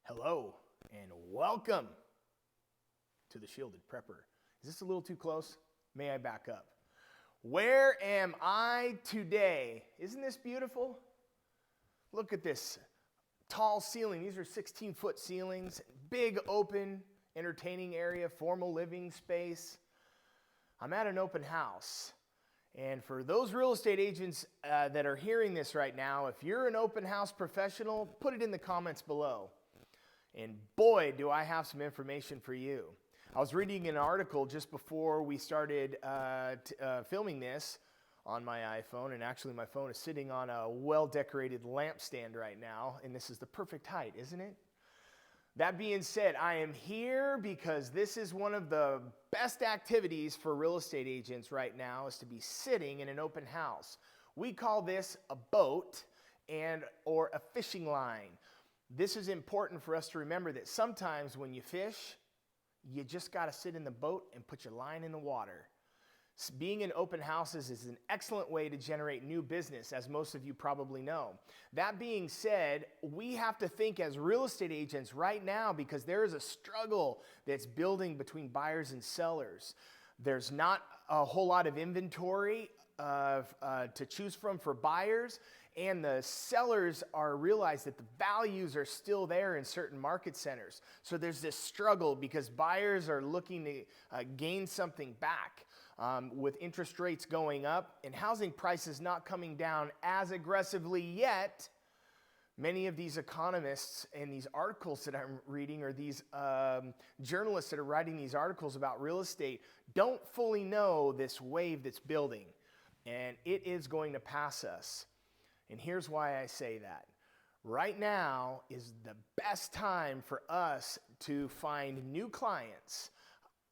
Hello and welcome to the Shielded Prepper. Is this a little too close? May I back up? Where am I today? Isn't this beautiful? Look at this tall ceiling. These are 16-foot ceilings, big open entertaining area, formal living space. I'm at an open house. And for those real estate agents that are hearing this right now, if you're an open house professional, put it in the comments below. And boy, do I have some information for you. I was reading an article just before we started filming this on my iPhone, and actually my phone is sitting on a well-decorated lampstand right now, and this is the perfect height, isn't it? That being said, I am here because this is one of the best activities for real estate agents right now is to be sitting in an open house. We call this a boat or a fishing line. This is important for us to remember that sometimes when you fish, you just got to sit in the boat and put your line in the water. Being in open houses is an excellent way to generate new business, as most of you probably know. That being said, we have to think as real estate agents right now because there is a struggle that's building between buyers and sellers. There's not a whole lot of inventory to choose from for buyers, and the sellers realize that the values are still there in certain market centers. So there's this struggle because buyers are looking to gain something back with interest rates going up and housing prices not coming down as aggressively yet. Many of these economists and these articles that I'm reading, or these journalists that are writing these articles about real estate, don't fully know this wave that's building, and it is going to pass us. And here's why I say that. Right now is the best time for us to find new clients.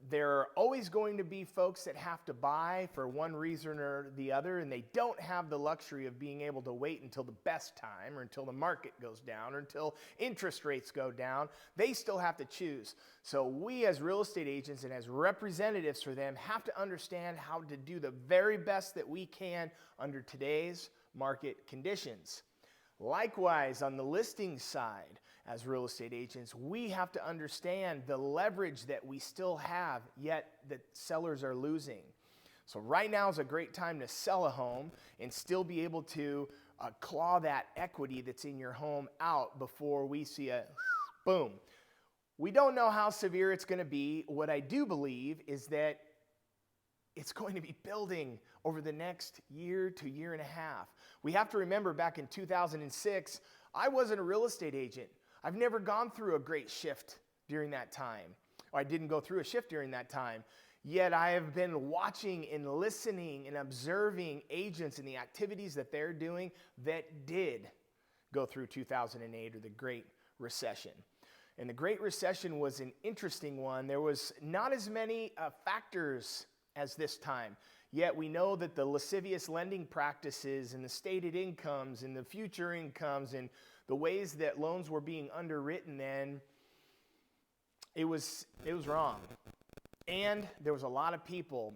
There are always going to be folks that have to buy for one reason or the other, and they don't have the luxury of being able to wait until the best time or until the market goes down or until interest rates go down. They still have to choose. So we as real estate agents and as representatives for them have to understand how to do the very best that we can under today's market conditions. Likewise, on the listing side, as real estate agents, we have to understand the leverage that we still have, yet that sellers are losing. So right now is a great time to sell a home and still be able to claw that equity that's in your home out before we see a boom. We don't know how severe it's going to be. What I do believe is that it's going to be building over the next year to year and a half. We have to remember back in 2006, I wasn't a real estate agent. I've never gone through a great shift during that time. Or I didn't go through a shift during that time. Yet I have been watching and listening and observing agents and the activities that they're doing that did go through 2008 or the Great Recession. And the Great Recession was an interesting one. There was not as many factors as this time. Yet we know that the lascivious lending practices and the stated incomes and the future incomes and the ways that loans were being underwritten then, it was wrong. And there was a lot of people,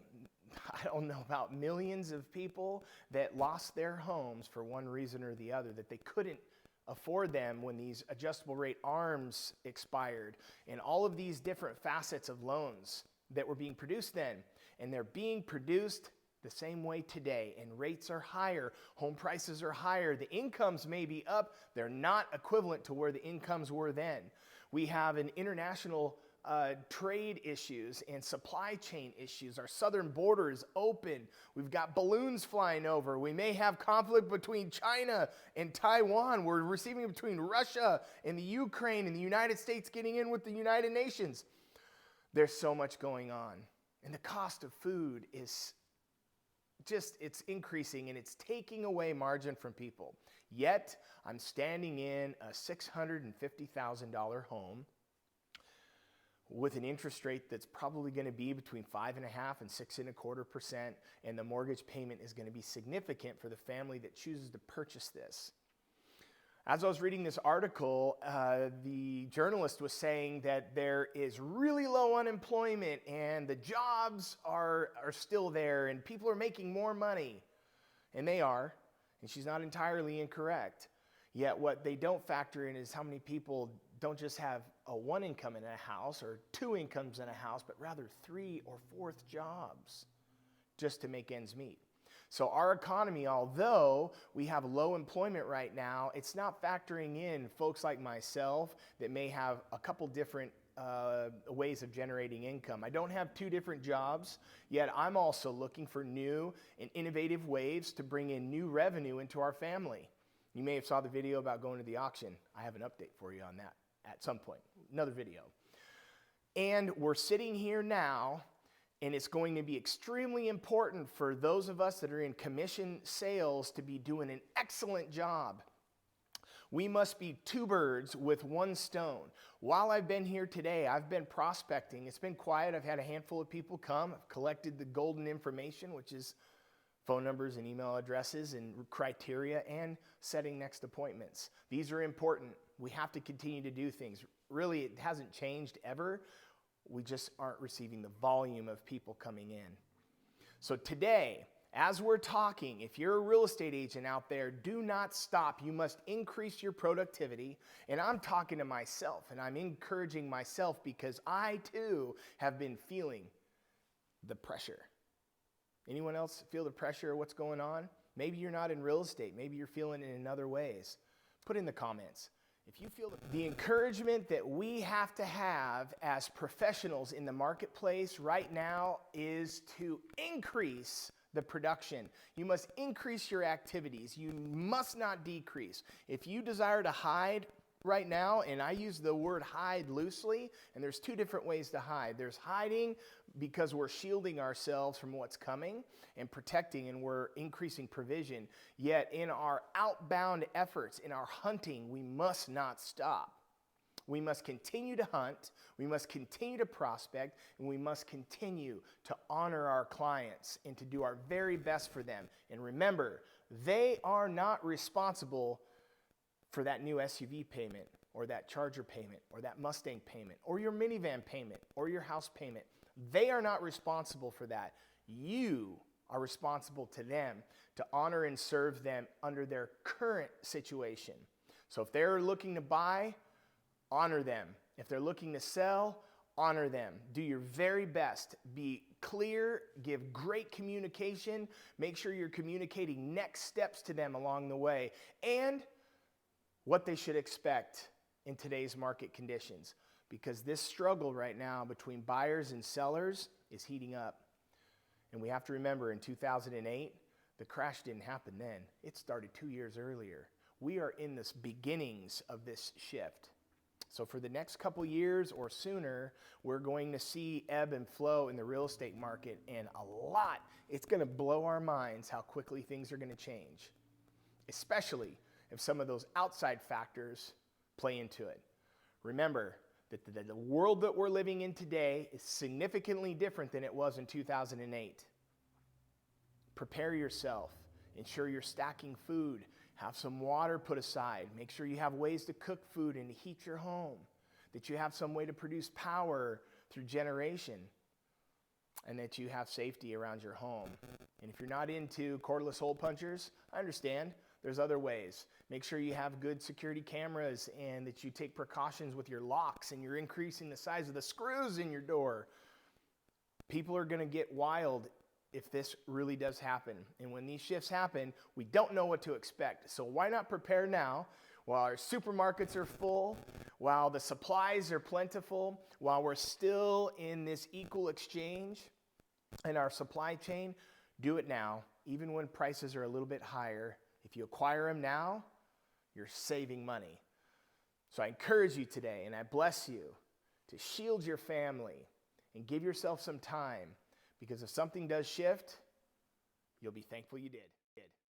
I don't know, about millions of people that lost their homes for one reason or the other, that they couldn't afford them when these adjustable rate ARMs expired, and all of these different facets of loans that were being produced then. And they're being produced the same way today, and rates are higher, home prices are higher, the incomes may be up, they're not equivalent to where the incomes were then. We have an international trade issues and supply chain issues. Our southern border is open. We've got balloons flying over. We may have conflict between China and Taiwan. We're receiving between Russia and the Ukraine and the United States getting in with the United Nations. There's so much going on. And the cost of food is it's increasing, and it's taking away margin from people. Yet, I'm standing in a $650,000 home with an interest rate that's probably going to be between 5.5% and 6.25%, and the mortgage payment is going to be significant for the family that chooses to purchase this. As I was reading this article, the journalist was saying that there is really low unemployment and the jobs are still there and people are making more money. And they are, and she's not entirely incorrect. Yet what they don't factor in is how many people don't just have one income in a house or two incomes in a house, but rather 3 or 4th jobs just to make ends meet. So our economy, although we have low employment right now, it's not factoring in folks like myself that may have a couple different ways of generating income. I don't have 2 different jobs, yet I'm also looking for new and innovative ways to bring in new revenue into our family. You may have saw the video about going to the auction. I have an update for you on that at some point, another video. And we're sitting here now, and it's going to be extremely important for those of us that are in commission sales to be doing an excellent job. We must be 2 birds with 1 stone. While I've been here today, I've been prospecting. It's been quiet. I've had a handful of people come. I've collected the golden information, which is phone numbers and email addresses and criteria, and setting next appointments. These are important. We have to continue to do things. Really, it hasn't changed ever. We just aren't receiving the volume of people coming in. So today, as we're talking, if you're a real estate agent out there, do not stop. You must increase your productivity. And I'm talking to myself, and I'm encouraging myself because I too have been feeling the pressure. Anyone else feel the pressure of what's going on? Maybe you're not in real estate. Maybe you're feeling it in other ways. Put in the comments. If you feel the encouragement that we have to have as professionals in the marketplace right now is to increase the production. You must increase your activities. You must not decrease. If you desire to hide right now, and I use the word hide loosely, and there's 2 different ways to hide. There's hiding because we're shielding ourselves from what's coming and protecting, and we're increasing provision. Yet in our outbound efforts, in our hunting, we must not stop. We must continue to hunt, we must continue to prospect, and we must continue to honor our clients and to do our very best for them. And remember, they are not responsible for that new SUV payment or that Charger payment or that Mustang payment or your minivan payment or your house payment. They are not responsible for that. You are responsible to them to honor and serve them under their current situation. So if they're looking to buy, honor them. If they're looking to sell, honor them. Do your very best. Be clear, give great communication, make sure you're communicating next steps to them along the way, and what they should expect in today's market conditions. Because this struggle right now between buyers and sellers is heating up. And we have to remember, in 2008, the crash didn't happen then. It started 2 years earlier. We are in the beginnings of this shift. So for the next couple years or sooner, we're going to see ebb and flow in the real estate market, and a lot. It's going to blow our minds how quickly things are going to change, especially if some of those outside factors play into it. Remember that the world that we're living in today is significantly different than it was in 2008. Prepare yourself. Ensure you're stacking food. Have some water put aside. Make sure you have ways to cook food and to heat your home. That you have some way to produce power through generation. And that you have safety around your home. And if you're not into cordless hole punchers, I understand. There's other ways. Make sure you have good security cameras and that you take precautions with your locks and you're increasing the size of the screws in your door. People are going to get wild if this really does happen. And when these shifts happen, we don't know what to expect. So why not prepare now while our supermarkets are full, while the supplies are plentiful, while we're still in this equal exchange in our supply chain? Do it now, even when prices are a little bit higher. If you acquire them now, you're saving money. So I encourage you today, and I bless you, to shield your family and give yourself some time, because if something does shift, you'll be thankful you did.